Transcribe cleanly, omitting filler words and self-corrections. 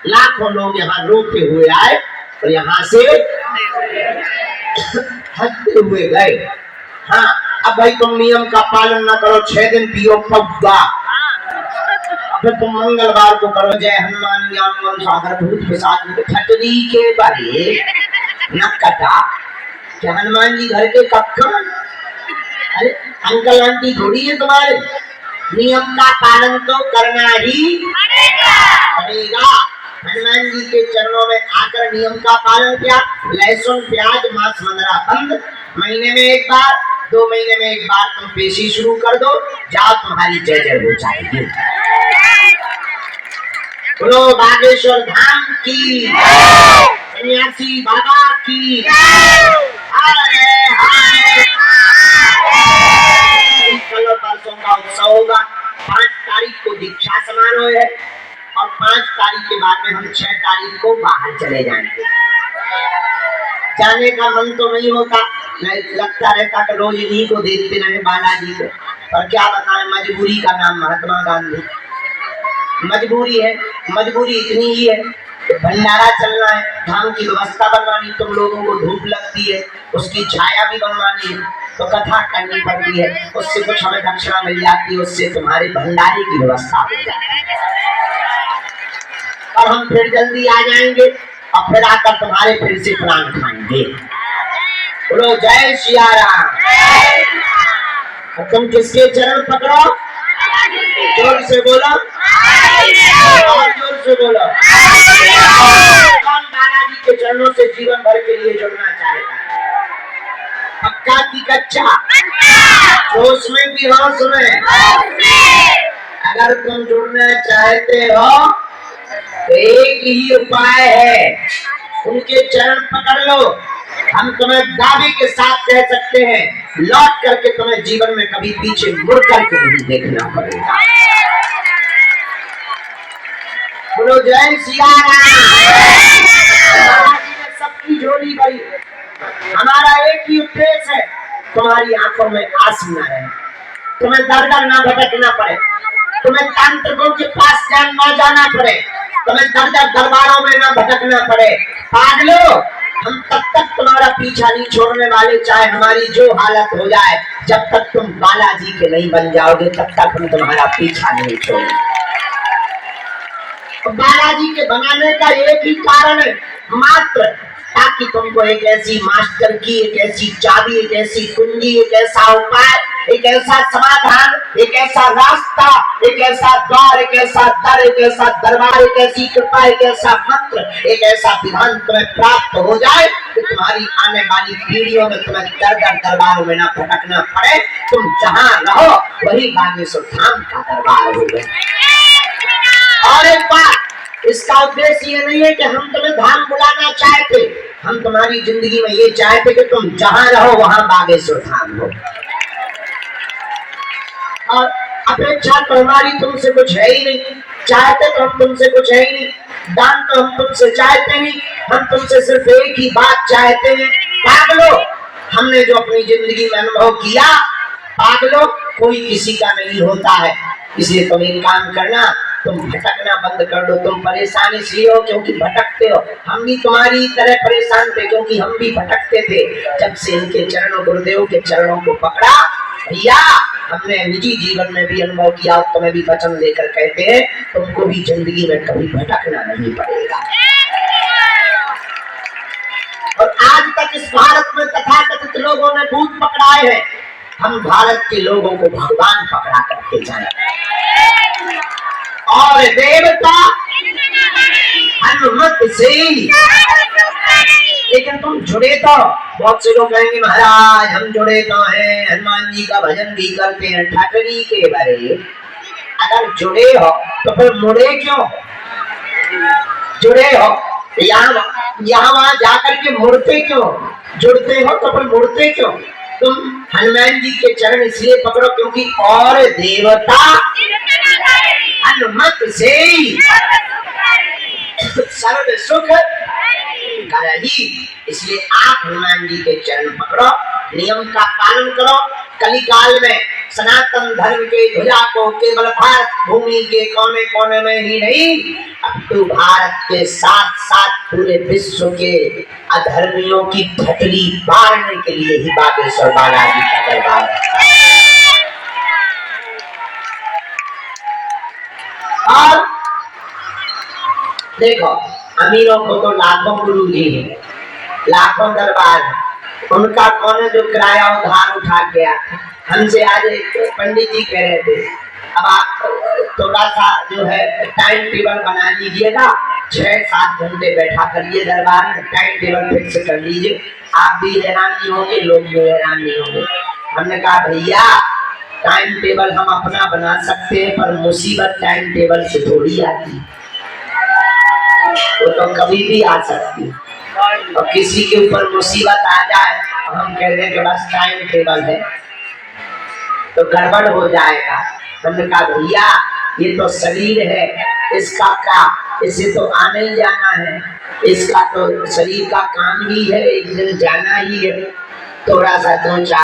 लाखों लोग यहाँ रोते हुए आए और यहाँ से हंसते हुए गए। हाँ, अब भाई तुम नियम का पालन न करो, 6 दिन पियो पौवा, फिर तुम मंगलवार को करो जय हनुमान ज्ञान सागर भूत पिशाच खटरी के बारे न कटा। क्या हनुमान जी घर के कक्का? अरे अंकल आंटी थोड़ी है तुम्हारे, नियम का पालन तो करना ही पड़ेगा। हनुमान जी के चरणों में आकर नियम का पालन किया। लहसुन प्याज मांस मंदरा बंद, महीने में एक बार 2 महीने में एक बार तुम पेशी शुरू कर दो, जाओ तुम्हारी जय जय हो जाएगी। बोलो बागेश्वर धाम की, सन्यासी बाबा की। कल परसों का उत्सव होगा, 5 तारीख को दीक्षा समारोह है और 5 तारीख के बाद में हम 6 तारीख को बाहर चले जाएंगे। जाने का मन तो नहीं होता, लगता रहता कि रोज इन्हीं को देखते रहे बालाजी को, पर क्या बताएं, मजबूरी का नाम महात्मा गांधी। मजबूरी है, मजबूरी इतनी ही है, भंडारा चलना है, धाम की व्यवस्था बनवानी, तुम लोगों को धूप लगती है, उसकी छाया भी बनवानी है, तो कथा करनी पड़ती है, उससे कुछ हमें दक्षिणा मिल जाती है, उससे तुम्हारे भंडारे की व्यवस्था हो जाती है। और हम फिर जल्दी आ जाएंगे और फिर आकर तुम्हारे फिर से प्राण खाएंगे। बोलो जय सिया राम। तुम किसके चरण पकड़ो? जोर से बोलो, और जोर से बोलो। कौन बालाजी के चरणों से जीवन भर के लिए जुड़ना चाहता है? पक्का की कच्चा? जोश में भी होश में। अगर तुम जुड़ना चाहते हो तो एक ही उपाय है, उनके चरण पकड़ लो। हम तुम्हें दावे के साथ कह सकते हैं, लौट करके तुम्हें जीवन में कभी पीछे मुड़ करके नहीं देखना पड़ेगा। बोलो जय सिया राम। सबकी झोली भरी, हमारा एक ही उद्देश्य है, तुम्हारी आंखों में आंसू न रहे, तुम्हें दर दर ना भटकना पड़े, तुम्हें तांत्रिकों के पास ना जाना पड़े, तुम्हें दर दर दरबारों में ना भटकना पड़े। पागलो, हम तब तक तुम्हारा पीछा नहीं छोड़ने वाले, चाहे हमारी जो हालत हो जाए। जब तक तुम बालाजी के नहीं बन जाओगे तब तक हम तुम्हारा पीछा नहीं छोड़ेंगे। तो बालाजी के बनाने का एक ही कारण है मात्र, ताकि तुमको एक ऐसी मास्टर की, एक ऐसी चाबी, एक ऐसी कुंजी, एक ऐसा उपाय, एक ऐसा समाधान, एक ऐसा रास्ता, एक ऐसा द्वार, एक ऐसा दर, एक ऐसा दरबार, एक ऐसी कृपा, एक ऐसा मंत्र, एक ऐसा विधान तुम्हें प्राप्त हो जाए कि तुम्हारी आने वाली पीढ़ियों में तुम्हें दर दर दरबारों में ना भटकना पड़े। तुम जहाँ रहो वही बागेश्वर धाम का दरबार होगा। और एक बात, इसका उद्देश्य ये नहीं है कि हम तुम्हें धाम बुलाना चाहते, हम तुम्हारी जिंदगी में ये चाहते कि तुम जहाँ रहो वहाँ बागेश्वर धाम हो। और अपेक्षा तो हमारी तुमसे कुछ है ही नहीं, चाहते तो हम तुमसे कुछ है ही नहीं, दान तो हम तुमसे चाहते नहीं, हम तुमसे सिर्फ एक ही बात चाहते हैं। पागलो, हमने जो अपनी जिंदगी में अनुभव किया, पागलो कोई किसी का नहीं होता है। इसलिए तुम एक काम करना, तुम भटकना बंद कर दो। तुम परेशान इसलिए हो क्योंकि भटकते हो, हम भी तुम्हारी तरह परेशान थे क्योंकि हम भी भटकते थे। जब से इनके चरणों, गुरुदेव के चरणों को पकड़ा भैया, हमने निजी जीवन में भी अनुभव किया, तुम्हें भी वचन लेकर कहते हैं तुमको भी जिंदगी में कभी भटकना नहीं पड़ेगा। और आज तक इस भारत में तथाकथित लोगों ने भूत पकड़ाए हैं, हम भारत के लोगों को भगवान पकड़ा करके जाए। और देवता हनुमत से, लेकिन तुम जुड़े तो, बहुत से लोग कहेंगे महाराज हम जुड़े तो हैं, हनुमान जी का भजन भी करते हैं, ठाकरी के बारे। अगर जुड़े हो तो फिर मुड़े क्यों? जुड़े हो यहाँ वहां जाकर के मुड़ते क्यों? जुड़ते हो तो फिर मुड़ते क्यों? तुम हनुमान जी के चरण इसलिए पकड़ो क्योंकि और देवता हनुमत से सर्व सुख करही। इसलिए आप हनुमान जी के चरण पकड़ो, नियम का पालन करो, कलिकाल में सनातन धर्म के ध्वजा को केवल भारत भूमि के कोने कोने में ही नहीं, अब तो भारत के साथ साथ पूरे विश्व के अधर्मियों की ठटरी बारने के लिए ही बागेश्वर बालाजी का दरबार है। और देखो, अमीरों को तो लाखों गुरु जी है, लाखों दरबार है, उनका कौन है जो किराया उधार उठा गया। हमसे आज एक पंडित जी कह रहे थे, अब आप थोड़ा सा जो है टाइम टेबल बना लीजिएगा, 6-7 घंटे बैठा करिए दरबार में, टाइम टेबल फिक्स कर लीजिए, आप भी हैरान नहीं होंगे, लोग भी हैरान नहीं होंगे। हमने कहा भैया टाइम टेबल हम अपना बना सकते हैं, पर मुसीबत टाइम टेबल से थोड़ी आती, वो तो कभी भी आ सकती। और किसी के ऊपर मुसीबत आ जाए और हम कह दें कि बस टाइम टेबल है, तो गड़बड़ हो जाएगा। हमने कहा भैया ये तो शरीर है, इसका क्या, इसे तो आने ही जाना है, इसका तो शरीर का काम ही है, एक दिन जाना ही है। थोड़ा सा 2-4